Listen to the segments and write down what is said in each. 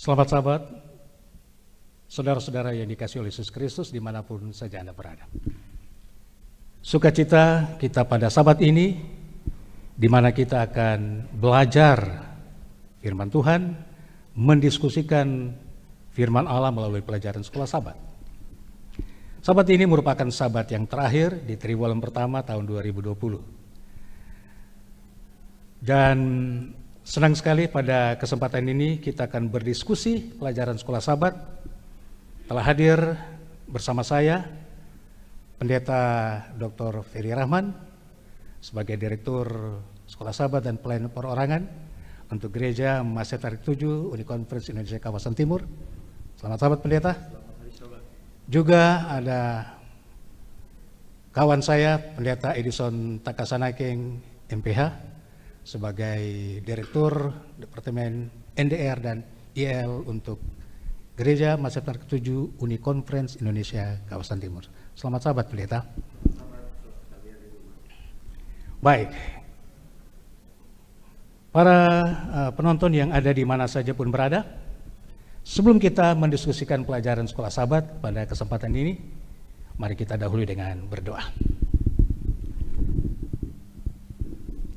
Selamat sahabat, saudara-saudara yang dikasihi oleh Yesus Kristus dimanapun saja Anda berada. Sukacita kita pada sabat ini, di mana kita akan belajar firman Tuhan, mendiskusikan firman Allah melalui pelajaran sekolah sabat. Sabat ini merupakan sabat yang terakhir di triwulan pertama tahun 2020. Dan senang sekali pada kesempatan ini kita akan berdiskusi pelajaran sekolah sabat. Telah hadir bersama saya Pendeta Dr. Ferry Rahman sebagai Direktur Sekolah Sabat dan Pelayanan Perorangan untuk Gereja Masjid Tarik 7 Unikonferensi Indonesia Kawasan Timur. Selamat sabat Pendeta. Juga ada kawan saya Pendeta Edison Takasanakeng MPH sebagai Direktur Departemen NDR dan IL untuk Gereja Masjid Tarik 7 Unikonferensi Indonesia Kawasan Timur. Selamat sahabat Pendeta. Baik, para penonton yang ada di mana saja pun berada, sebelum kita mendiskusikan pelajaran sekolah sabat pada kesempatan ini, mari kita dahului dengan berdoa.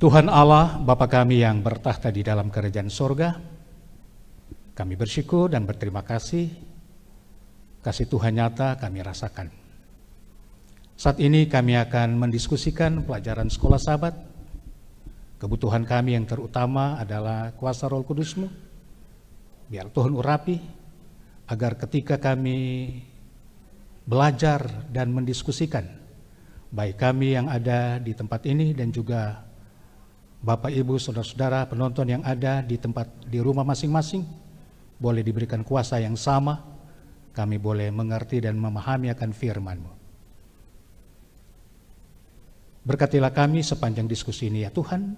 Tuhan Allah, Bapa kami yang bertahta di dalam kerajaan sorga, kami bersyukur dan berterima kasih Tuhan nyata kami rasakan. Saat ini kami akan mendiskusikan pelajaran sekolah sabat. Kebutuhan kami yang terutama adalah kuasa Roh Kudus-Mu. Biar Tuhan urapi, agar ketika kami belajar dan mendiskusikan, baik kami yang ada di tempat ini dan juga Bapak, Ibu, Saudara-saudara penonton yang ada di rumah masing-masing, boleh diberikan kuasa yang sama, kami boleh mengerti dan memahami akan firman-Mu. Berkatilah kami sepanjang diskusi ini ya Tuhan,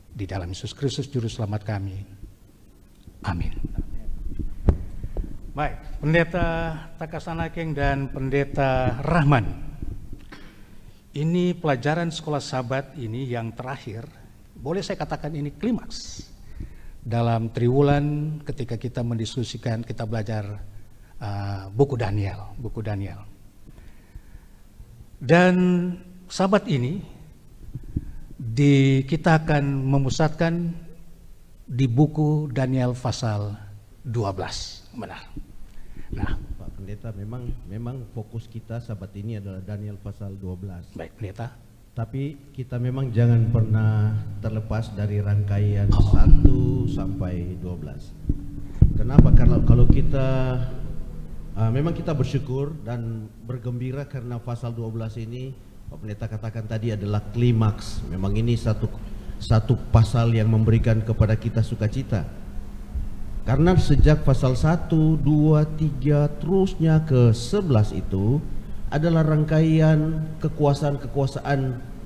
di dalam Yesus Kristus Juru Selamat kami. Amin. Baik, Pendeta Takasanakeng dan Pendeta Rahman. Ini pelajaran sekolah sabat ini yang terakhir, boleh saya katakan ini klimaks dalam triwulan ketika kita mendiskusikan, kita belajar buku Daniel. Dan sabat ini kita akan memusatkan di buku Daniel pasal 12, benar. Nah, Pak Pendeta, memang fokus kita sabat ini adalah Daniel pasal 12. Baik, Pendeta. Tapi kita memang jangan pernah terlepas dari rangkaian 1 sampai 12. Kenapa? Karena kalau kita memang kita bersyukur dan bergembira karena pasal 12 ini Pak Pendeta katakan tadi adalah klimaks. Memang ini satu pasal yang memberikan kepada kita sukacita. Karena sejak pasal 1, 2, 3 terusnya ke 11 itu adalah rangkaian kekuasaan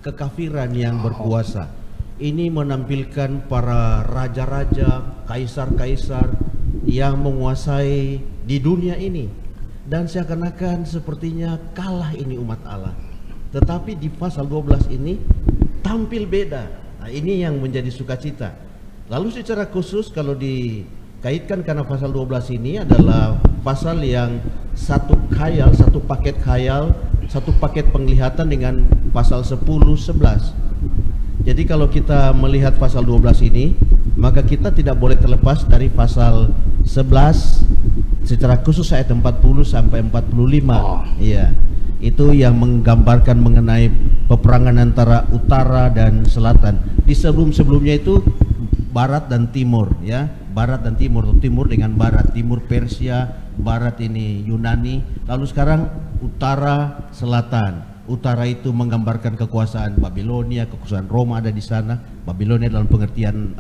kekafiran yang berkuasa. Ini menampilkan para raja-raja, kaisar-kaisar yang menguasai di dunia ini, dan seakan-akan sepertinya kalah ini umat Allah. Tetapi di pasal 12 ini tampil beda. Nah, ini yang menjadi sukacita. Lalu secara khusus kalau dikaitkan karena pasal 12 ini adalah pasal yang satu paket khayal, satu paket penglihatan dengan pasal 10, 11. Jadi kalau kita melihat pasal 12 ini, maka kita tidak boleh terlepas dari pasal 11 secara khusus ayat 40 sampai 45. Iya. Itu yang menggambarkan mengenai peperangan antara utara dan selatan. Di sebelum-sebelumnya itu barat dan timur, ya. Barat dan timur, timur dengan barat, timur Persia, barat ini Yunani, lalu sekarang utara selatan. Utara itu menggambarkan kekuasaan Babilonia, kekuasaan Roma ada di sana. Babilonia dalam pengertian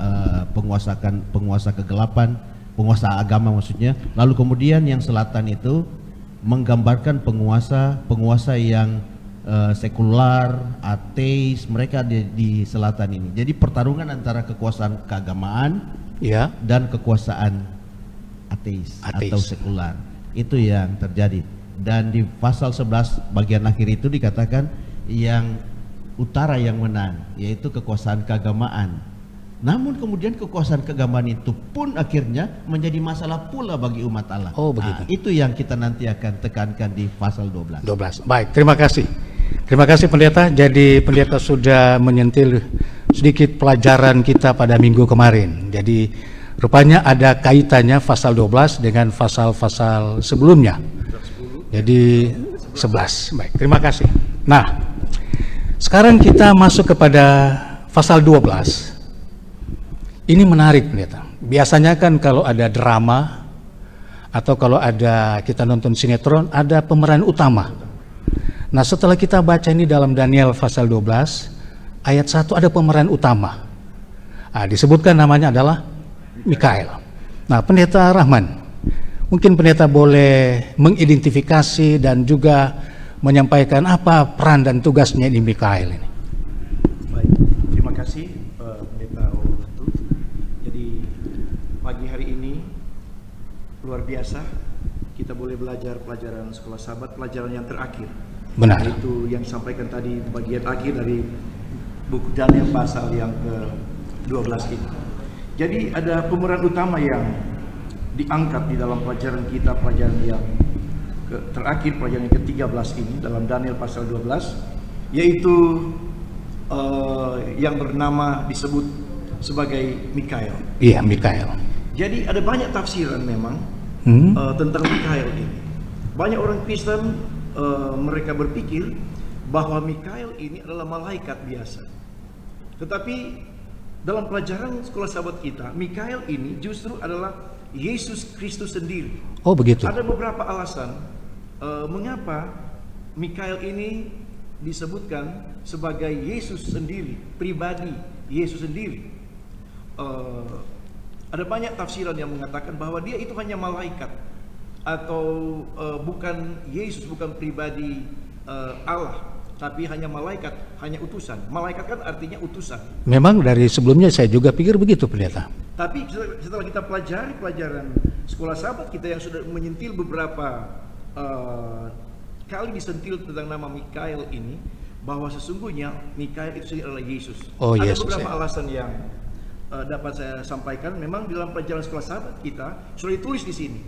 penguasa kegelapan, penguasa agama maksudnya. Lalu kemudian yang selatan itu menggambarkan penguasa yang sekular, ateis, mereka di selatan ini. Jadi pertarungan antara kekuasaan keagamaan dan kekuasaan ateis atau sekular. Itu yang terjadi. Dan di pasal 11 bagian akhir itu dikatakan yang utara yang menang, yaitu kekuasaan keagamaan. Namun kemudian kekuasaan keagamaan itu pun akhirnya menjadi masalah pula bagi umat Allah. Oh begitu. Itu yang kita nanti akan tekankan di pasal 12. Baik, terima kasih. Terima kasih pendeta. Jadi pendeta sudah menyentil sedikit pelajaran kita pada minggu kemarin. Jadi rupanya ada kaitannya pasal 12 dengan pasal-pasal sebelumnya. Jadi 11. Baik, terima kasih. Nah, sekarang kita masuk kepada pasal 12. Ini menarik, pendeta. Biasanya kan kalau ada drama atau kalau ada kita nonton sinetron, ada pemeran utama. Nah, setelah kita baca ini dalam Daniel pasal 12 ayat 1 ada pemeran utama. Nah, disebutkan namanya adalah Mikael. Nah, pendeta Rahman, mungkin pendeta boleh mengidentifikasi dan juga menyampaikan apa peran dan tugasnya di Mikael ini. Baik, terima kasih pendeta Ratu. Jadi pagi hari ini luar biasa kita boleh belajar pelajaran sekolah sahabat, pelajaran yang terakhir. Benar. Itu yang disampaikan tadi bagian akhir dari buku Daniel pasal yang ke-12 ini. Jadi ada pemeran utama yang diangkat di dalam pelajaran kita, pelajaran yang terakhir, pelajaran yang ke-13 ini dalam Daniel pasal 12, yaitu yang bernama disebut sebagai Mikael. Iya, Mikael. Jadi ada banyak tafsiran memang tentang Mikael ini. Banyak orang Kristen mereka berpikir bahwa Mikael ini adalah malaikat biasa. Tetapi dalam pelajaran sekolah sahabat kita, Mikael ini justru adalah Yesus Kristus sendiri. Oh begitu. Ada beberapa alasan mengapa Mikael ini disebutkan sebagai Yesus sendiri, pribadi Yesus sendiri. Ada banyak tafsiran yang mengatakan bahwa dia itu hanya malaikat atau bukan Yesus, bukan pribadi Allah, tapi hanya malaikat, hanya utusan. Malaikat kan artinya utusan. Memang dari sebelumnya saya juga pikir begitu, pendeta. Tapi setelah kita pelajari pelajaran sekolah sahabat kita yang sudah menyentil beberapa kali disentil tentang nama Mikael ini, bahwa sesungguhnya Mikael itu sendiri adalah Yesus. Oh, ada Yesus, beberapa ya. alasan yang dapat saya sampaikan. Memang di dalam pelajaran sekolah sahabat kita sudah ditulis di sini.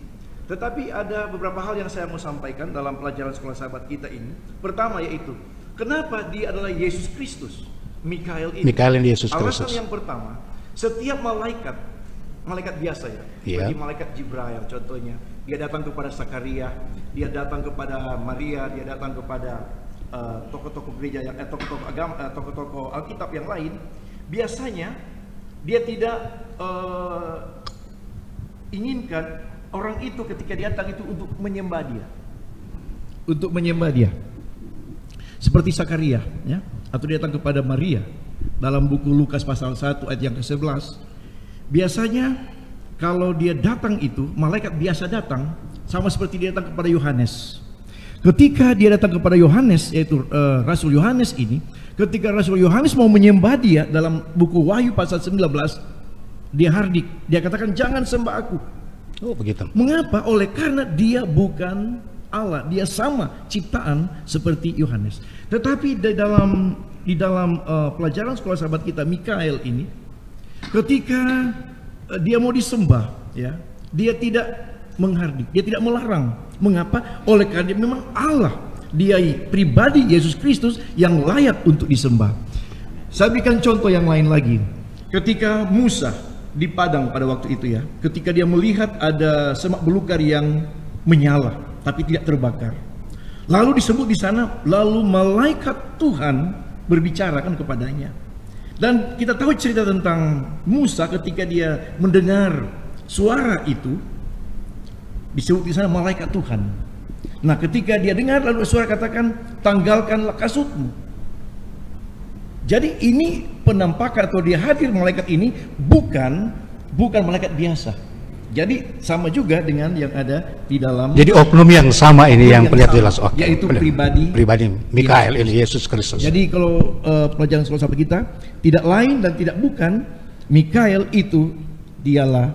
Tetapi ada beberapa hal yang saya mau sampaikan dalam pelajaran sekolah sahabat kita ini. Pertama yaitu, kenapa dia adalah Yesus Kristus? Mikael ini. Mikael ini Yesus Kristus. Alasan yang pertama, setiap malaikat, malaikat biasa ya, Yeah. bagi malaikat Jibril contohnya, dia datang kepada Sakaria, dia datang kepada Maria, dia datang kepada tokoh-tokoh gereja yang tokoh-tokoh agama, tokoh-tokoh Alkitab yang lain. Biasanya dia tidak inginkan orang itu ketika dia datang itu untuk menyembah dia. Untuk menyembah dia. Seperti Sakaria, ya, atau dia datang kepada Maria dalam buku Lukas pasal 1 ayat yang ke-11. Biasanya kalau dia datang itu, malaikat biasa datang sama seperti dia datang kepada Yohanes. Ketika dia datang kepada Yohanes, yaitu Rasul Yohanes ini, ketika Rasul Yohanes mau menyembah dia dalam buku Wahyu pasal 19, dia hardik, dia katakan jangan sembah aku. Oh begitu. Mengapa? Oleh karena dia bukan Allah, dia sama ciptaan seperti Yohanes. Tetapi di dalam pelajaran sekolah sahabat kita Mikael ini, ketika dia mau disembah, ya, dia tidak menghardik, dia tidak melarang. Mengapa? Oleh karena dia memang Allah, dia pribadi Yesus Kristus yang layak untuk disembah. Saya berikan contoh yang lain lagi. Ketika Musa di padang pada waktu itu, ya, ketika dia melihat ada semak belukar yang menyala tapi tidak terbakar, lalu disebut di sana, lalu malaikat Tuhan berbicara kan kepadanya. Dan kita tahu cerita tentang Musa ketika dia mendengar suara itu, disebut di sana malaikat Tuhan. Nah, ketika dia dengar lalu suara katakan, tanggalkanlah kasutmu. Jadi ini penampakan atau dia hadir malaikat ini bukan malaikat biasa. Jadi sama juga dengan yang ada di dalam. Jadi oknum yang sama ini yang terlihat jelas. Oke. Yaitu Benar. pribadi Mikael ini Yesus Kristus. Jadi kalau pelajaran sekolah sahabat kita tidak lain dan tidak bukan, Mikael itu dialah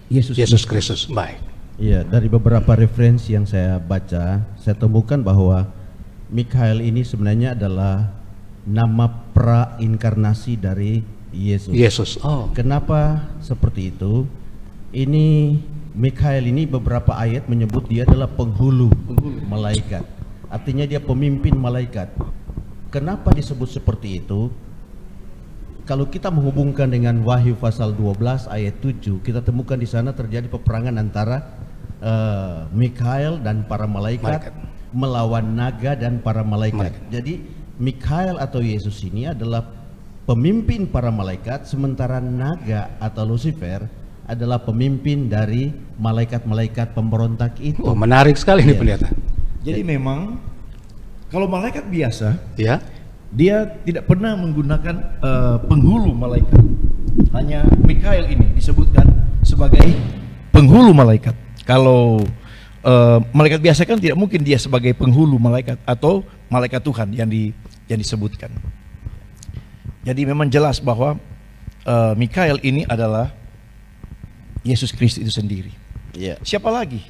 Yesus Kristus. Baik. Iya, dari beberapa referensi yang saya baca, saya temukan bahwa Mikael ini sebenarnya adalah nama prainkarnasi dari Yesus. Yesus. Oh. Kenapa seperti itu? Ini Mikael ini beberapa ayat menyebut dia adalah penghulu malaikat. Artinya dia pemimpin malaikat. Kenapa disebut seperti itu? Kalau kita menghubungkan dengan Wahyu pasal 12 ayat 7, kita temukan di sana terjadi peperangan antara Mikael dan para malaikat melawan naga dan para malaikat. Jadi Mikael atau Yesus ini adalah pemimpin para malaikat, sementara naga atau Lucifer adalah pemimpin dari malaikat-malaikat pemberontak itu. Oh, menarik sekali ini pendeta. Jadi memang kalau malaikat biasa, Ya. dia tidak pernah menggunakan penghulu malaikat. Hanya Mikael ini disebutkan sebagai penghulu malaikat. Kalau malaikat biasa kan tidak mungkin dia sebagai penghulu malaikat atau malaikat Tuhan yang disebutkan. Jadi memang jelas bahwa Mikael ini adalah Yesus Kristus itu sendiri. Ya. Siapa lagi?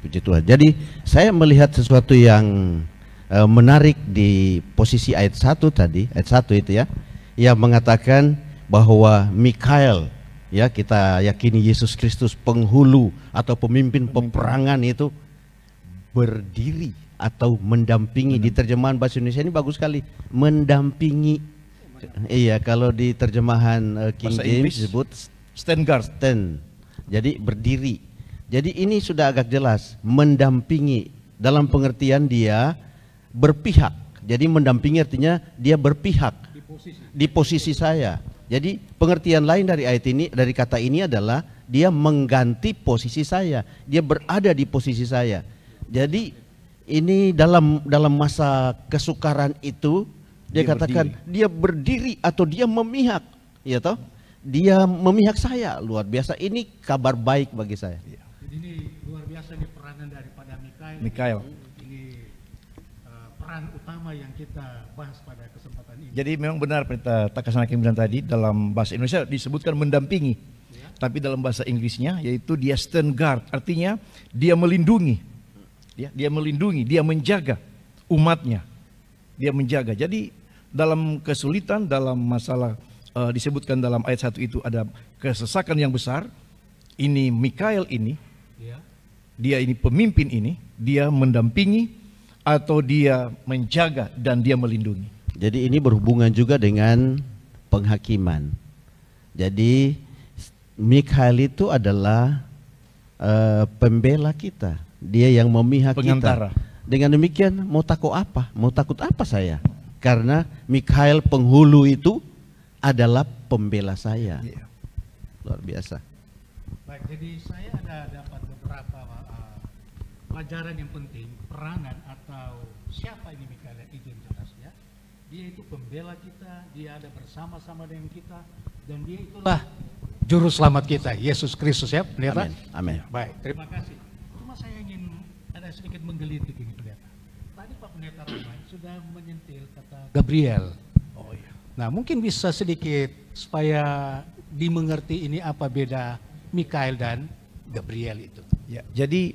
Puji Tuhan. Jadi saya melihat sesuatu yang menarik di posisi ayat 1 tadi, ayat 1 itu ya, yang mengatakan bahwa Mikael, ya kita yakini Yesus Kristus penghulu atau pemimpin peperangan itu berdiri atau mendampingi. Di terjemahan bahasa Indonesia ini bagus sekali, mendampingi. Iya, kalau di terjemahan King James disebut stand guard. stand. Jadi berdiri. Jadi ini sudah agak jelas, mendampingi dalam pengertian dia berpihak. Jadi mendampingi artinya dia berpihak di posisi saya. Jadi pengertian lain dari ayat ini, dari kata ini adalah dia mengganti posisi saya. Dia berada di posisi saya. Jadi ini dalam masa kesukaran itu dia katakan berdiri. Dia berdiri atau dia memihak, ya toh? Dia memihak saya, luar biasa. Ini kabar baik bagi saya. Jadi ini luar biasa nih peranan daripada Mikael. Ini peran utama yang kita bahas pada kesempatan ini. Jadi memang benar Pendeta Takasan Hakim bilang tadi, dalam bahasa Indonesia disebutkan mendampingi, tapi dalam bahasa Inggrisnya yaitu dia stand guard, artinya dia melindungi, ya, dia melindungi, dia menjaga umatnya, dia menjaga. Jadi dalam kesulitan, dalam masalah disebutkan dalam ayat 1 itu ada kesesakan yang besar, ini Mikael ini, dia ini pemimpin ini, dia mendampingi atau dia menjaga dan dia melindungi. Jadi ini berhubungan juga dengan penghakiman. Jadi Mikael itu adalah pembela kita, dia yang memihak Pengantara. kita. Dengan demikian mau takut apa? Mau takut apa saya? Karena Mikael penghulu itu adalah pembela saya. Luar biasa. Baik, jadi saya ada dapat beberapa pelajaran yang penting, peranan atau siapa ini Mikael itu yang jelas ya. Dia itu pembela kita, dia ada bersama-sama dengan kita, dan dia itulah juru selamat kita, Yesus Kristus ya, pendeta. Amin. Amin. Baik, terima kasih. Cuma saya ingin ada sedikit menggelitik ini pendeta. Tadi Pak Pendeta Ramai sudah menyentil kata Gabriel. Oh iya. Nah, mungkin bisa sedikit supaya dimengerti ini apa beda Mikael dan Gabriel itu. Ya, jadi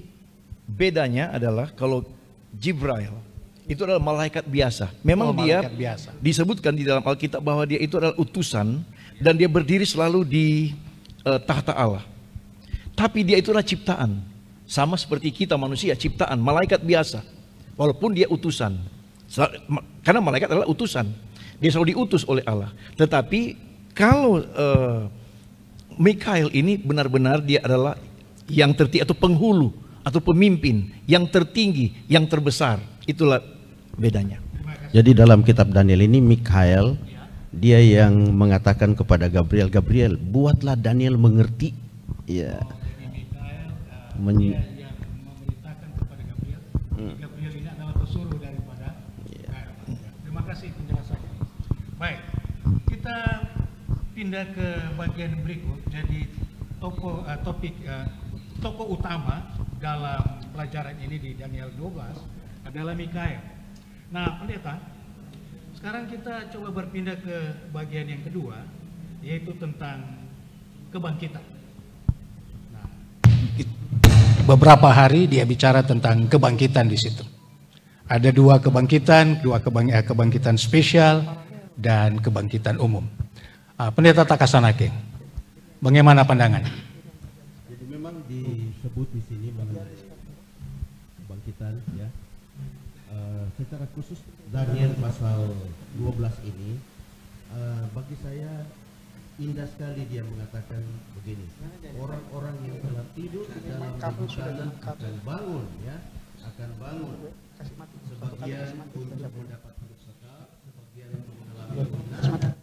bedanya adalah kalau Jibril itu adalah malaikat biasa. Memang dia malaikat biasa. Disebutkan di dalam Alkitab bahwa dia itu adalah utusan dan dia berdiri selalu di tahta Allah. Tapi dia itulah ciptaan, sama seperti kita manusia, ciptaan, malaikat biasa. Walaupun dia utusan, karena malaikat adalah utusan, dia selalu diutus oleh Allah. Tetapi kalau Mikael ini benar-benar dia adalah yang tertinggi atau penghulu atau pemimpin yang tertinggi, yang terbesar. Itulah bedanya. Jadi dalam kitab Daniel ini Mikael dia yang mengatakan kepada Gabriel, Gabriel buatlah Daniel mengerti. Ya. Dia yang memberitakan kepada Gabriel. Gabriel ini adalah pesuruh daripada Terima kasih penjelasannya. Baik, kita pindah ke bagian berikut. Jadi tokoh utama dalam pelajaran ini di Daniel 12 adalah Mikael. Nah, pendeta, sekarang kita coba berpindah ke bagian yang kedua, yaitu tentang kebangkitan. Nah, beberapa hari dia bicara tentang kebangkitan di situ. Ada dua kebangkitan spesial dan kebangkitan umum. Pendeta Takasanake, bagaimana pandangannya? Jadi memang disebut di sini mengenai kebangkitan ya. Secara khusus Daniel pasal 12 ini bagi saya indah sekali dia mengatakan begini, orang-orang yang telah tidur di dalam kebutaan akan bangun ya, akan bangun, sebagian untuk mendapat hidup kekal, sebagian untuk mengalami kekal.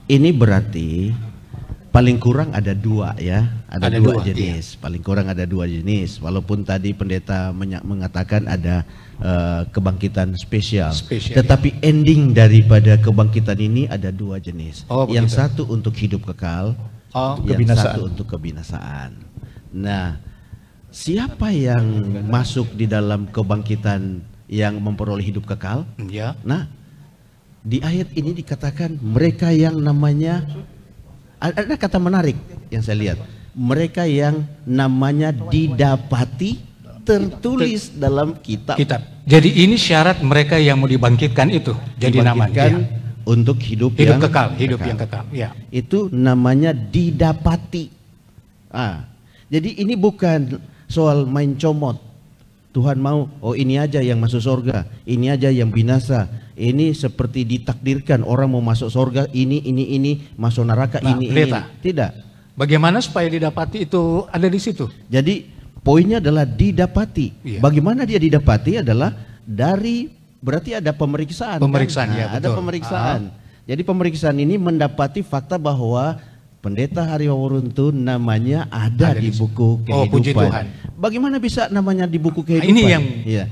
Ini berarti paling kurang ada dua ya, ada dua jenis, iya. Paling kurang ada dua jenis, walaupun tadi pendeta mengatakan ada kebangkitan spesial, tetapi ending daripada kebangkitan ini ada dua jenis. Yang satu untuk hidup kekal, yang satu untuk kebinasaan. Nah, siapa yang masuk di dalam kebangkitan yang memperoleh hidup kekal? Ya. Nah, di ayat ini dikatakan mereka yang namanya, ada kata menarik yang saya lihat, mereka yang namanya didapati tertulis dalam kitab. Jadi ini syarat mereka yang mau dibangkitkan itu. Jadi namanya untuk hidup yang kekal, hidup yang kekal. Ya. Itu namanya didapati. Jadi ini bukan soal main comot. Tuhan mau, oh ini aja yang masuk surga, ini aja yang binasa. Ini seperti ditakdirkan orang mau masuk surga, ini masuk neraka, ini. Tidak. Bagaimana supaya didapati itu ada di situ? Jadi poinnya adalah didapati. Iya. Bagaimana dia didapati adalah dari, berarti ada pemeriksaan. Pemeriksaan kan? Ya, betul. Ada pemeriksaan. Jadi pemeriksaan ini mendapati fakta bahwa pendeta Hariwang Runtuh namanya ada di buku kehidupan. Puji Tuhan. Bagaimana bisa namanya di buku kehidupan? Ini yang ya.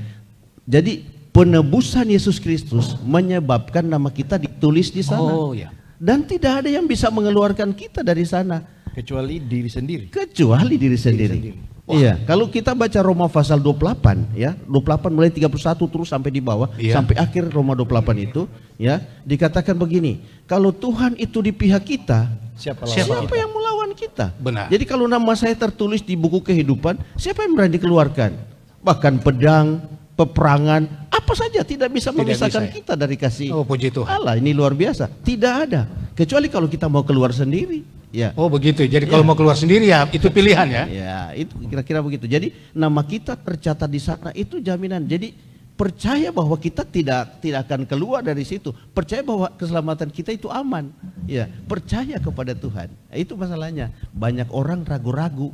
Jadi penebusan Yesus Kristus menyebabkan nama kita ditulis di sana. Ya. Dan tidak ada yang bisa mengeluarkan kita dari sana kecuali diri sendiri. Kecuali diri sendiri. Iya, kalau kita baca Roma pasal 28 ya, 28 mulai 31 terus sampai di bawah, sampai akhir Roma 28 itu ya, dikatakan begini, kalau Tuhan itu di pihak kita, siapa yang melawan kita? Benar. Jadi kalau nama saya tertulis di buku kehidupan, siapa yang berani dikeluarkan? Bahkan pedang, peperangan, apa saja tidak bisa memisahkan kita dari kasih puji Tuhan. Allah. Ini luar biasa. Tidak ada, kecuali kalau kita mau keluar sendiri. Ya. Begitu. Jadi kalau mau keluar sendiri ya itu pilihan ya. Ya, itu kira-kira begitu. Jadi nama kita tercatat di sana itu jaminan. Jadi percaya bahwa kita tidak akan keluar dari situ. Percaya bahwa keselamatan kita itu aman. Ya, percaya kepada Tuhan. Itu masalahnya. Banyak orang ragu-ragu.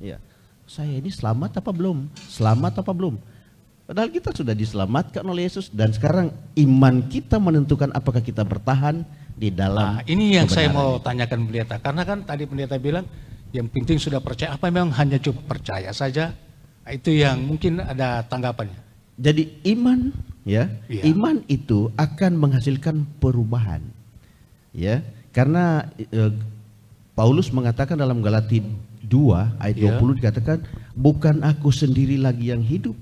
Ya. Saya ini selamat apa belum? Selamat apa belum? Padahal kita sudah diselamatkan oleh Yesus dan sekarang iman kita menentukan apakah kita bertahan di dalam ini yang saya mau tanyakan pendeta, karena kan tadi pendeta bilang yang penting sudah percaya, apa memang hanya cukup percaya saja? Itu yang mungkin ada tanggapannya. Jadi iman ya, iman itu akan menghasilkan perubahan ya, karena Paulus mengatakan dalam Galatia 2 ayat 20 dikatakan, bukan aku sendiri lagi yang hidup,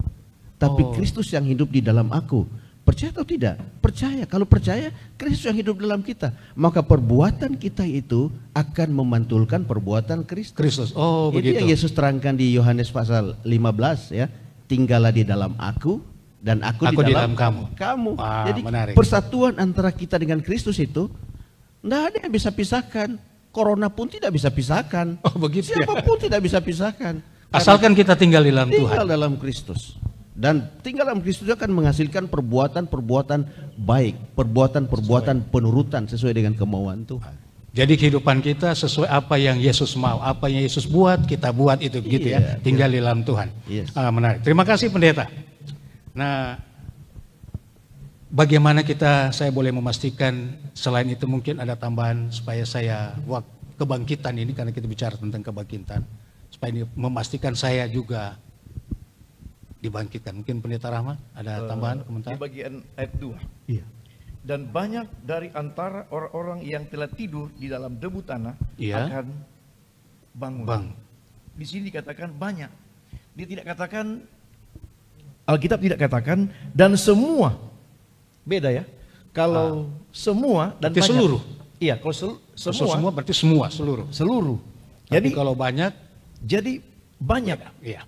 tapi Kristus yang hidup di dalam aku. Percaya atau tidak? Percaya. Kalau percaya, Kristus yang hidup dalam kita, maka perbuatan kita itu akan memantulkan perbuatan Kristus. Itu begitu. Yang Yesus terangkan di Yohanes pasal 15 ya, tinggallah di dalam aku dan aku di dalam kamu. Jadi menarik. Persatuan antara kita dengan Kristus itu tidak ada yang bisa pisahkan. Corona pun tidak bisa pisahkan. Begitu. Siapapun tidak bisa pisahkan. Asalkan kita tinggal di dalam Tuhan. Tinggal dalam Kristus. Dan tinggal dalam Kristus akan menghasilkan perbuatan-perbuatan baik, perbuatan-perbuatan penurutan sesuai dengan kemauan Tuhan. Jadi kehidupan kita sesuai apa yang Yesus mau, apa yang Yesus buat, kita buat itu begitu ya. Tinggal di dalam Tuhan. Menarik. Terima kasih pendeta. Nah, bagaimana saya boleh memastikan selain itu mungkin ada tambahan supaya saya kebangkitan ini, karena kita bicara tentang kebangkitan, supaya ini memastikan saya juga dibangkitkan. Mungkin Pendeta Rahmat ada tambahan komentar? Di bagian ayat 2. Iya. Dan banyak dari antara orang-orang yang telah tidur di dalam debu tanah akan bangun. Di sini dikatakan banyak. Dia tidak katakan, Alkitab tidak katakan dan semua. Beda ya. Kalau semua dan berarti banyak. Seluruh. Iya, kalau semua berarti semua, seluruh. Jadi kalau banyak, jadi banyak. Iya.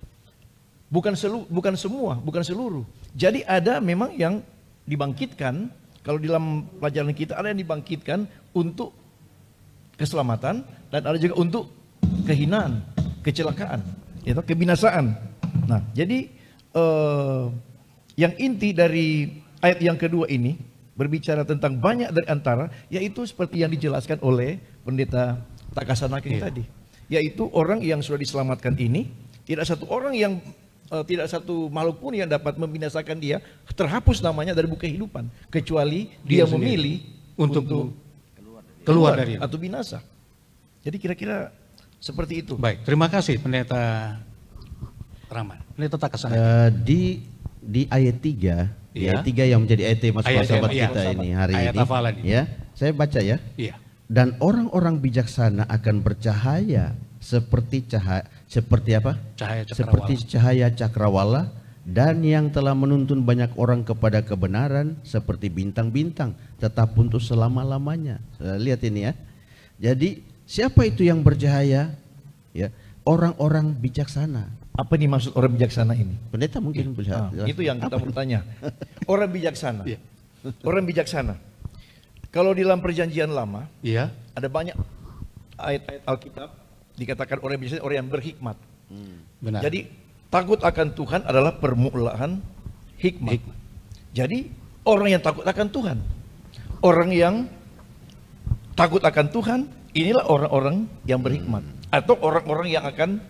Bukan semua, bukan seluruh. Jadi ada memang yang dibangkitkan Kalau di dalam pelajaran kita ada yang dibangkitkan untuk keselamatan dan ada juga untuk kehinaan, kecelakaan, itu kebinasaan. Nah, jadi yang inti dari ayat yang kedua ini berbicara tentang banyak dari antara, yaitu seperti yang dijelaskan oleh Pendeta Takasanakeng tadi, yaitu orang yang sudah diselamatkan ini, tidak satu orang yang tidak satu makhluk pun yang dapat membinasakan dia, terhapus namanya dari buku kehidupan, kecuali dia memilih untuk keluar dari atau binasa. Jadi kira-kira seperti itu. Baik, terima kasih Pendeta Rahman. Pendeta Takasanakeng. Di ayat 3, ayat 3 yang menjadi ayat tema sahabat kita ini hari ayat ini. hafalan ini. Ya, saya baca ya. Iya. Dan orang-orang bijaksana akan bercahaya seperti apa? Cahaya cakrawala. Seperti cahaya cakrawala, dan yang telah menuntun banyak orang kepada kebenaran seperti bintang-bintang tetap untuk selama-lamanya. Lihat ini ya. Jadi siapa itu yang bercahaya? Ya, orang-orang bijaksana. Apa nih maksud orang bijaksana ini? Pendeta mungkin bisa. Itu yang kita bertanya. Orang bijaksana. Orang bijaksana. Kalau di dalam perjanjian lama, ada banyak ayat-ayat Alkitab dikatakan orang bijaksana, orang yang berhikmat. Benar. Jadi takut akan Tuhan adalah permulaan hikmat. Jadi orang yang takut akan Tuhan, orang yang takut akan Tuhan, inilah orang-orang yang berhikmat, atau orang-orang yang akan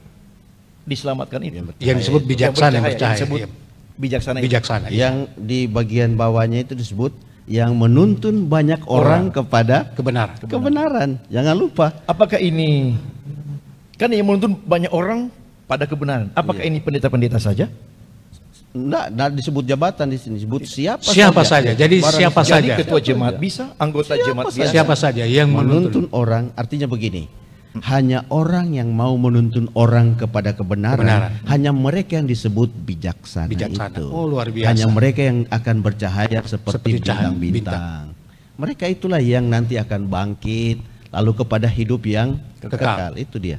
diselamatkan itu. Yang disebut bijaksana, yang bercahaya. Disebut bijaksana. Bijaksana. Yang di bagian bawahnya itu disebut yang menuntun banyak orang kepada kebenaran. Jangan lupa. Apakah ini kan yang menuntun banyak orang pada kebenaran? Apakah ini pendeta-pendeta saja? Enggak disebut jabatan di sini, disebut siapa saja. Jadi siapa saja. Jadi ketua jemaat bisa, anggota jemaat bisa. Siapa saja yang menuntun orang, artinya begini. Hanya orang yang mau menuntun orang kepada kebenaran. Hanya mereka yang disebut bijaksana. Itu. Oh, luar biasa. Hanya mereka yang akan bercahaya seperti bintang-bintang. Mereka itulah yang nanti akan bangkit lalu kepada hidup yang kekal. Itu dia.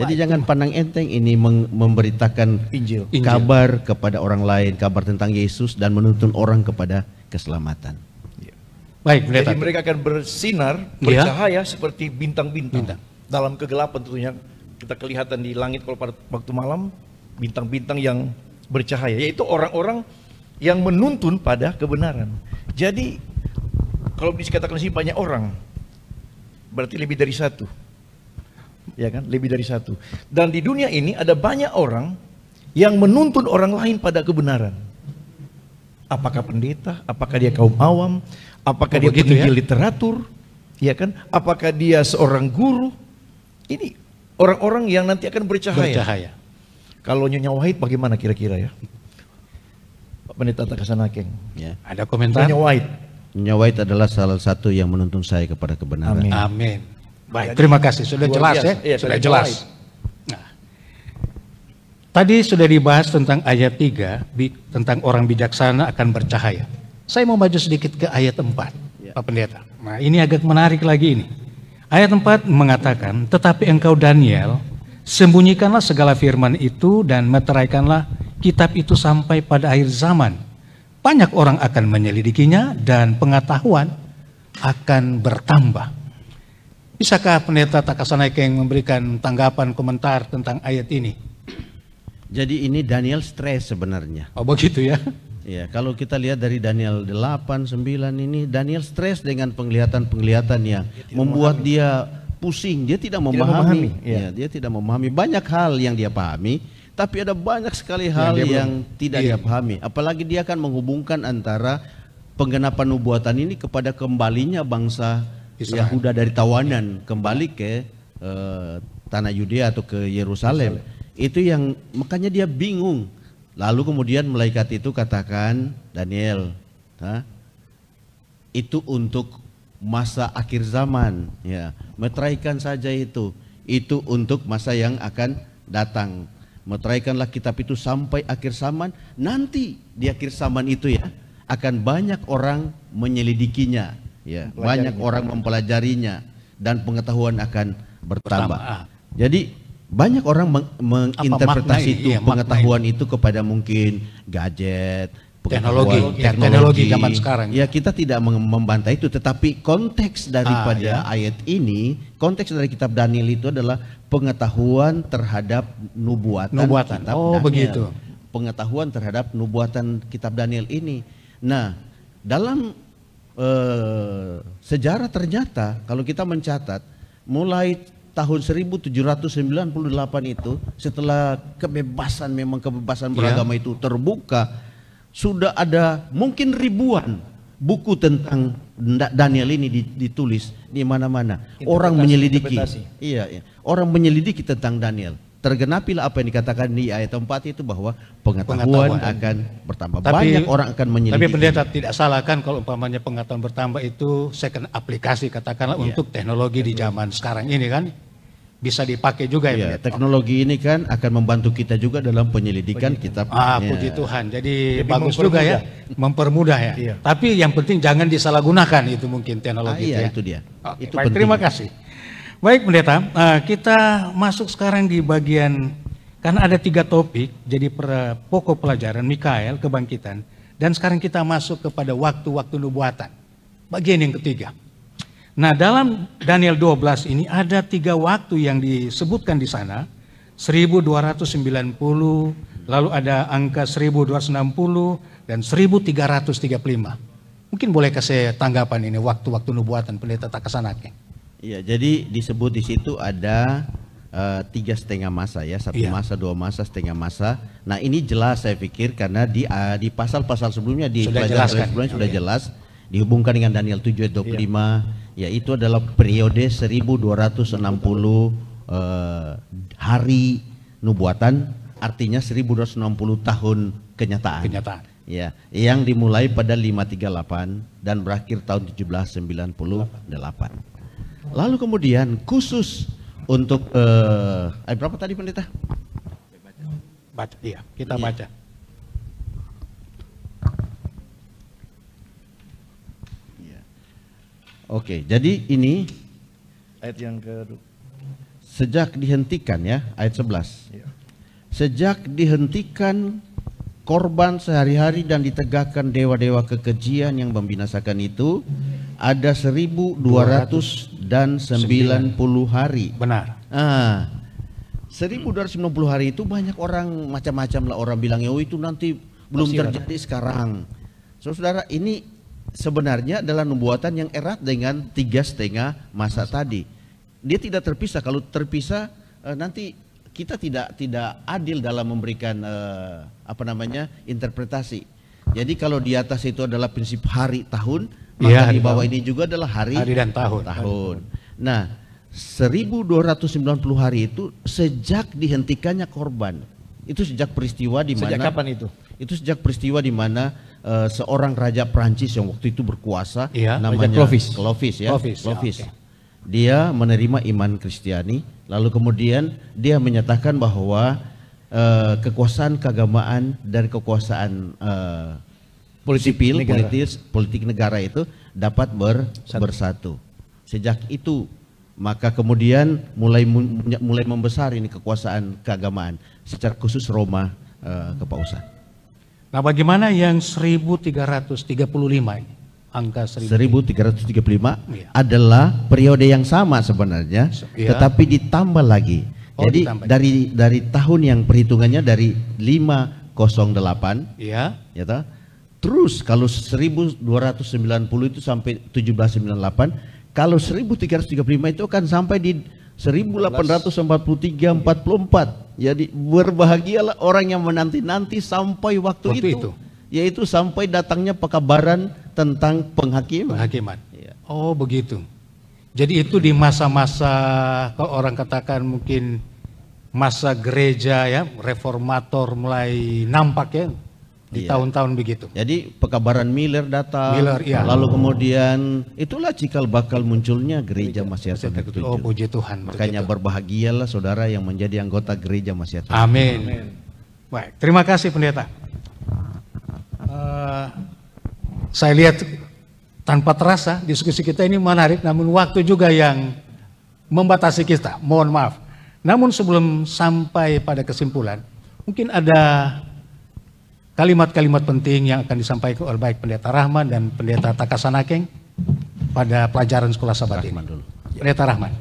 Jadi jangan pandang enteng ini memberitakan Injil, kabar kepada orang lain, kabar tentang Yesus dan menuntun orang kepada keselamatan. Baik, jadi mereka akan bersinar, bercahaya seperti bintang-bintang. Dalam kegelapan tentunya kita kelihatan di langit kalau pada waktu malam, bintang-bintang yang bercahaya, yaitu orang-orang yang menuntun pada kebenaran. Jadi kalau dikatakan sih banyak orang, berarti lebih dari satu. Ya kan, lebih dari satu. Dan di dunia ini ada banyak orang yang menuntun orang lain pada kebenaran. Apakah pendeta, apakah dia kaum awam, apakah dia penginjil literatur, ya kan? Apakah dia seorang guru? Ini orang-orang yang nanti akan bercahaya. Kalau Nyonya Wahid bagaimana kira-kira ya? Pak Pendeta Takasanakeng. Ya. Ada komentar? Nyonya Wahid adalah salah satu yang menuntun saya kepada kebenaran. Amin. Baik, terima kasih. Sudah jelas ya? Sudah jelas. Nah, tadi sudah dibahas tentang ayat 3, tentang orang bijaksana akan bercahaya. Saya mau maju sedikit ke ayat 4, Pak Pendeta. Nah, ini agak menarik lagi ini. Ayat 4 mengatakan, tetapi engkau Daniel, sembunyikanlah segala firman itu dan meteraikanlah kitab itu sampai pada akhir zaman. Banyak orang akan menyelidikinya dan pengetahuan akan bertambah. Bisakah Pendeta Takasanakeng memberikan tanggapan, komentar tentang ayat ini? Jadi ini Daniel stres sebenarnya. Oh begitu ya? Ya, kalau kita lihat dari Daniel 8, 9 ini, Daniel stres dengan penglihatan-penglihatan yang membuat dia pusing. Dia tidak memahami. Dia tidak memahami. Banyak hal yang dia pahami, tapi ada banyak sekali hal yang tidak dia pahami. Apalagi dia akan menghubungkan antara penggenapan nubuatan ini kepada kembalinya bangsa Yahuda dari tawanan kembali ke tanah Yudea atau ke Yerusalem. Itu yang makanya dia bingung. Lalu kemudian malaikat itu katakan, Daniel, itu untuk masa akhir zaman, ya, meteraikan saja itu untuk masa yang akan datang. Meteraikanlah kitab itu sampai akhir zaman. Nanti di akhir zaman itu ya akan banyak orang menyelidikinya. Ya, banyak orang mempelajarinya dan pengetahuan akan bertambah. Jadi banyak orang menginterpretasi itu pengetahuan itu kepada mungkin gadget, teknologi zaman sekarang. Ya, kita tidak membantah itu, tetapi konteks daripada ayat ini, konteks dari kitab Daniel itu adalah pengetahuan terhadap nubuatan. Kitab Oh, Daniel. begitu. Pengetahuan terhadap nubuatan kitab Daniel ini. Nah, dalam sejarah ternyata kalau kita mencatat mulai tahun 1798 itu, setelah kebebasan beragama itu terbuka, sudah ada mungkin ribuan buku tentang Daniel ini ditulis di mana-mana. Orang menyelidiki. Iya, orang menyelidiki tentang Daniel. Tergenapilah apa yang dikatakan di ayat 4 itu, bahwa pengetahuan akan bertambah. Banyak orang akan menyelidiki. Tapi pendeta tidak salah kan kalau umpamanya pengetahuan bertambah itu second aplikasi katakanlah untuk teknologi di zaman sekarang ini kan bisa dipakai juga ya. Teknologi ini kan akan membantu kita juga dalam penyelidikan kitab. Puji Tuhan. Jadi bagus juga ya, mempermudah ya. Tapi yang penting jangan disalahgunakan itu mungkin teknologi itu dia. Itu baik, terima kasih. Baik pendeta, kita masuk sekarang di bagian, karena ada 3 topik, jadi pokok pelajaran Mikael, kebangkitan, dan sekarang kita masuk kepada waktu-waktu nubuatan, bagian yang ketiga. Nah, dalam Daniel 12 ini ada 3 waktu yang disebutkan di sana, 1290, lalu ada angka 1260 dan 1335. Mungkin boleh kasih tanggapan ini waktu-waktu nubuatan pendeta Takasanake. Iya, jadi disebut di situ ada 3,5 masa ya, 1 masa, 2 masa, setengah masa. Nah, ini jelas saya pikir karena di pasal-pasal sebelumnya, di pelajaran sebelumnya sudah jelas dihubungkan dengan Daniel 7 ayat 25, yaitu adalah periode 1260 hari nubuatan, artinya 1260 tahun kenyataan. Ya, yang dimulai pada 538 dan berakhir tahun 1798. Lalu kemudian khusus untuk ayat berapa tadi pendeta? Baca, kita baca. Oke, jadi ini ayat yang ke sejak dihentikan ya, ayat 11. Sejak dihentikan korban sehari-hari dan ditegakkan dewa-dewa kekejian yang membinasakan itu, ada 1290 hari. Benar. 1290 hari itu banyak orang macam-macam lah, orang bilang oh itu nanti belum terjadi sekarang. Saudara, ini sebenarnya adalah nubuatan yang erat dengan 3,5 masa tadi. Dia tidak terpisah. Kalau terpisah nanti kita tidak adil dalam memberikan interpretasi. Jadi kalau di atas itu adalah prinsip hari tahun, maka di bawah ini juga adalah hari dan tahun. Nah, 1290 hari itu sejak dihentikannya korban. Itu sejak peristiwa di mana? Sejak kapan itu? Itu sejak peristiwa di mana seorang raja Prancis yang waktu itu berkuasa, namanya Clovis. Clovis. Dia menerima iman Kristiani, lalu kemudian dia menyatakan bahwa kekuasaan keagamaan dan kekuasaan politik negara itu dapat bersatu. Sejak itu maka kemudian mulai membesar ini kekuasaan keagamaan, secara khusus Roma kepausan. Nah, bagaimana yang 1335 ini? Angka 1335 adalah periode yang sama sebenarnya, tetapi ditambah lagi. Jadi dari tahun yang perhitungannya dari 508, terus kalau 1290 itu sampai 1798, kalau 1335 itu akan sampai di 1843-44. Jadi berbahagialah orang yang menanti-nanti sampai waktu itu. Yaitu sampai datangnya pekabaran tentang penghakiman. Oh begitu. Jadi itu di masa-masa kalau orang katakan mungkin masa gereja ya, reformator mulai nampak ya, di tahun-tahun begitu. Jadi pekabaran Miller datang, lalu kemudian itulah cikal bakal munculnya gereja Masyiat Tuhan ke-7. Oh puji Tuhan. Makanya berbahagialah saudara yang menjadi anggota gereja Masyiat Tuhan. Amin. Baik, terima kasih pendeta. Saya lihat tanpa terasa diskusi kita ini menarik, namun waktu juga yang membatasi kita, mohon maaf. Namun sebelum sampai pada kesimpulan, mungkin ada kalimat-kalimat penting yang akan disampaikan oleh baik Pendeta Rahman dan Pendeta Takasanakeng pada pelajaran sekolah Sabat ini. Pendeta Rahman.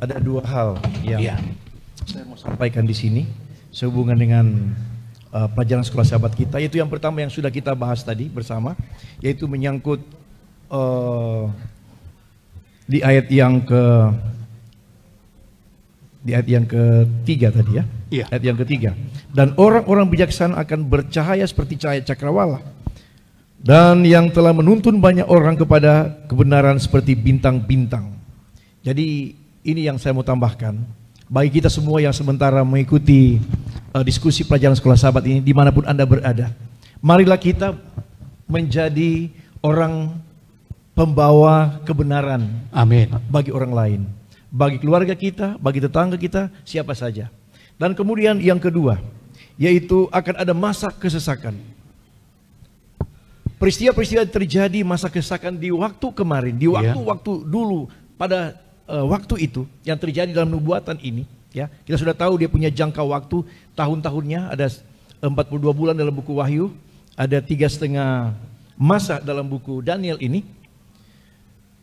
Ada dua hal yang Iya. saya mau sampaikan di sini sehubungan dengan pelajaran sekolah Sabat kita. Yaitu yang pertama yang sudah kita bahas tadi bersama, yaitu menyangkut di ayat yang ketiga tadi ya. Iya. Ayat yang ketiga. Dan orang-orang bijaksana akan bercahaya seperti cahaya cakrawala. Dan yang telah menuntun banyak orang kepada kebenaran seperti bintang-bintang. Jadi ini yang saya mau tambahkan. Bagi kita semua yang sementara mengikuti diskusi pelajaran sekolah Sabat ini dimanapun Anda berada. Marilah kita menjadi orang pembawa kebenaran. Amin. Bagi orang lain. Bagi keluarga kita, bagi tetangga kita, siapa saja. Dan kemudian yang kedua, yaitu akan ada masa kesesakan. Peristiwa-peristiwa yang terjadi masa kesesakan di waktu kemarin, di waktu-waktu dulu, pada waktu itu yang terjadi dalam nubuatan ini, ya, kita sudah tahu dia punya jangka waktu tahun-tahunnya, ada 42 bulan dalam buku Wahyu, ada 3,5 masa dalam buku Daniel ini.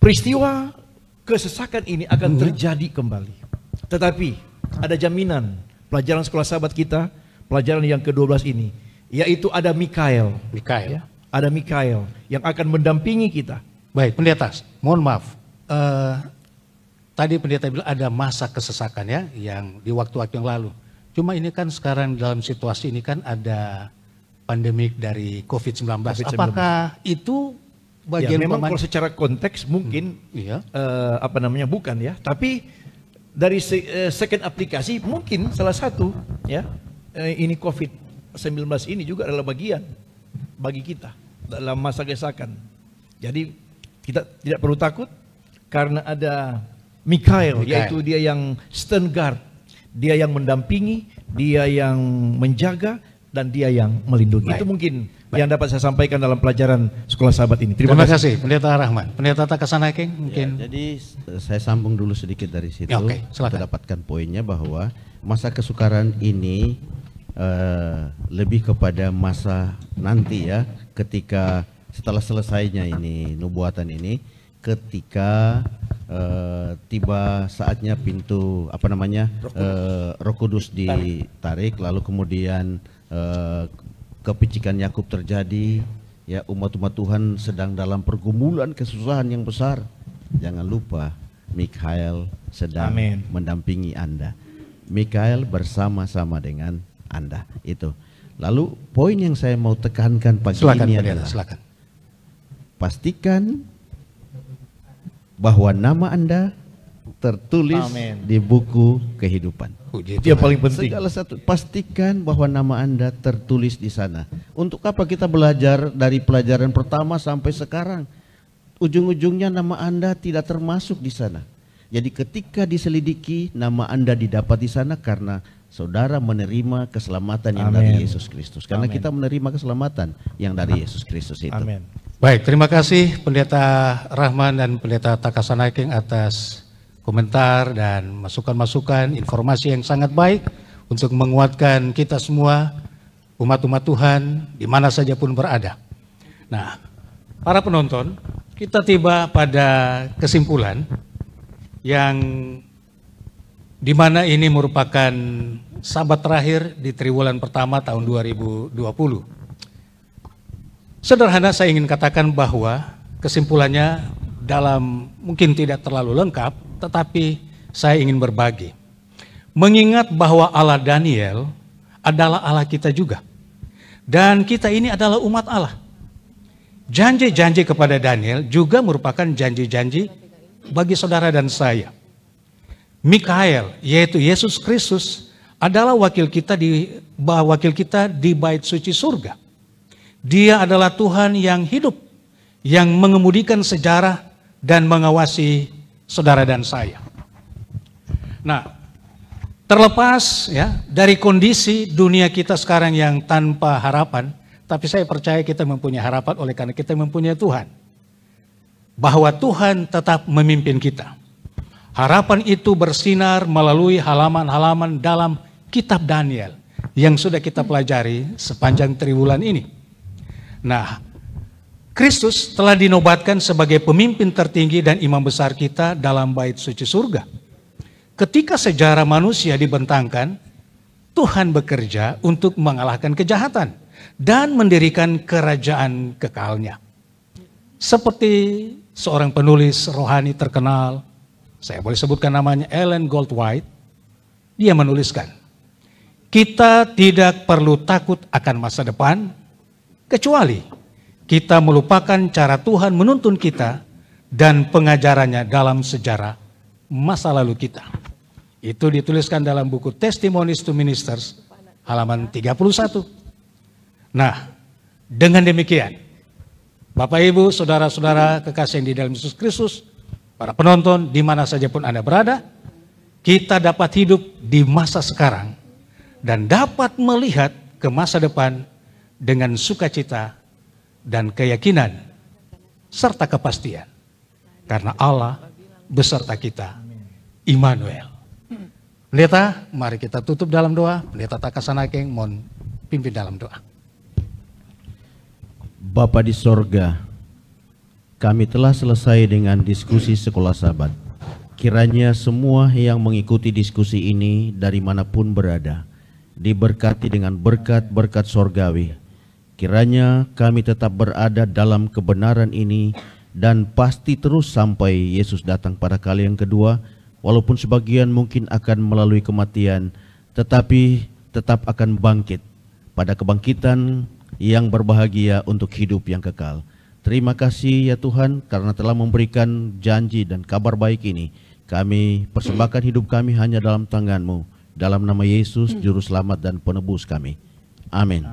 Peristiwa kesesakan ini akan terjadi kembali. Tetapi ada jaminan pelajaran sekolah Sabat kita, pelajaran yang ke-12 ini, yaitu ada Mikael. Mikael. Ya, ada Mikael yang akan mendampingi kita. Baik, Pendeta, mohon maaf. Tadi Pendeta bilang ada masa kesesakan ya, yang di waktu-waktu yang lalu. Cuma ini kan sekarang dalam situasi ini kan ada pandemik dari COVID-19. Apakah itu bagian ya, memang kalau secara konteks mungkin bukan ya, tapi dari second aplikasi mungkin salah satu ya, ini COVID-19 ini juga adalah bagian bagi kita dalam masa kesesakan. Jadi kita tidak perlu takut karena ada Mikael, yaitu dia yang stand guard, dia yang mendampingi, dia yang menjaga, dan dia yang melindungi. Baik. Itu mungkin yang dapat saya sampaikan dalam pelajaran sekolah Sabat ini. Terima kasih Pendeta Rahman. Pendeta Takasanakeng mungkin. Ya, jadi saya sambung dulu sedikit dari situ. Ya, oke, silakan. Kita dapatkan poinnya bahwa masa kesukaran ini lebih kepada masa nanti ya, ketika setelah selesainya ini nubuatan ini, ketika tiba saatnya pintu Roh Kudus ditarik, lalu kemudian kepicikan Yakub terjadi, ya, umat-umat Tuhan sedang dalam pergumulan kesusahan yang besar. Jangan lupa Mikael sedang mendampingi Anda. Mikael bersama-sama dengan Anda itu. Lalu poin yang saya mau tekankan pagi ini adalah pastikan bahwa nama Anda tertulis di buku kehidupan. Itu yang paling penting. Segala satu, pastikan bahwa nama Anda tertulis di sana. Untuk apa kita belajar dari pelajaran pertama sampai sekarang? Ujung-ujungnya nama Anda tidak termasuk di sana. Jadi ketika diselidiki, nama Anda didapat di sana karena saudara menerima keselamatan yang dari Yesus Kristus. Karena kita menerima keselamatan yang dari Yesus Kristus itu. Amin. Baik, terima kasih Pendeta Rahman dan Pendeta Takasanakeng atas komentar dan masukan-masukan, informasi yang sangat baik untuk menguatkan kita semua, umat-umat Tuhan, di mana saja pun berada. Nah, para penonton, kita tiba pada kesimpulan yang dimana ini merupakan Sabat terakhir di triwulan pertama tahun 2020. Sederhana saya ingin katakan bahwa kesimpulannya dalam mungkin tidak terlalu lengkap, tetapi saya ingin berbagi. Mengingat bahwa Allah Daniel adalah Allah kita juga. Dan kita ini adalah umat Allah. Janji-janji kepada Daniel juga merupakan janji-janji bagi saudara dan saya. Mikael, yaitu Yesus Kristus, adalah wakil kita di bait suci surga. Dia adalah Tuhan yang hidup, yang mengemudikan sejarah dan mengawasi saudara dan saya. Nah, terlepas ya dari kondisi dunia kita sekarang yang tanpa harapan, tapi saya percaya kita mempunyai harapan oleh karena kita mempunyai Tuhan. Bahwa Tuhan tetap memimpin kita. Harapan itu bersinar melalui halaman-halaman dalam kitab Daniel. yang sudah kita pelajari sepanjang triwulan ini. Nah, Kristus telah dinobatkan sebagai pemimpin tertinggi dan imam besar kita dalam bait suci surga. Ketika sejarah manusia dibentangkan, Tuhan bekerja untuk mengalahkan kejahatan dan mendirikan kerajaan kekalnya. Seperti seorang penulis rohani terkenal, saya boleh sebutkan namanya Ellen Goldwhite, dia menuliskan, kita tidak perlu takut akan masa depan, kecuali kita melupakan cara Tuhan menuntun kita dan pengajarannya dalam sejarah masa lalu kita. Itu dituliskan dalam buku Testimonies to Ministers, halaman 31. Nah, dengan demikian, Bapak Ibu, saudara-saudara kekasih yang di dalam Yesus Kristus, para penonton di mana saja pun Anda berada, kita dapat hidup di masa sekarang dan dapat melihat ke masa depan dengan sukacita dan keyakinan serta kepastian. Karena Allah beserta kita, Immanuel. Pendeta, mari kita tutup dalam doa. Pendeta Takasanakeng, mohon pimpin dalam doa. Bapa di sorga, kami telah selesai dengan diskusi sekolah Sabat. Kiranya semua yang mengikuti diskusi ini dari manapun berada, diberkati dengan berkat-berkat sorgawi. Kiranya kami tetap berada dalam kebenaran ini dan pasti terus sampai Yesus datang pada kali yang kedua. Walaupun sebagian mungkin akan melalui kematian, tetapi tetap akan bangkit pada kebangkitan yang berbahagia untuk hidup yang kekal. Terima kasih ya Tuhan karena telah memberikan janji dan kabar baik ini. Kami persembahkan hidup kami hanya dalam tangan-Mu. Dalam nama Yesus, Juru Selamat dan Penebus kami. Amin.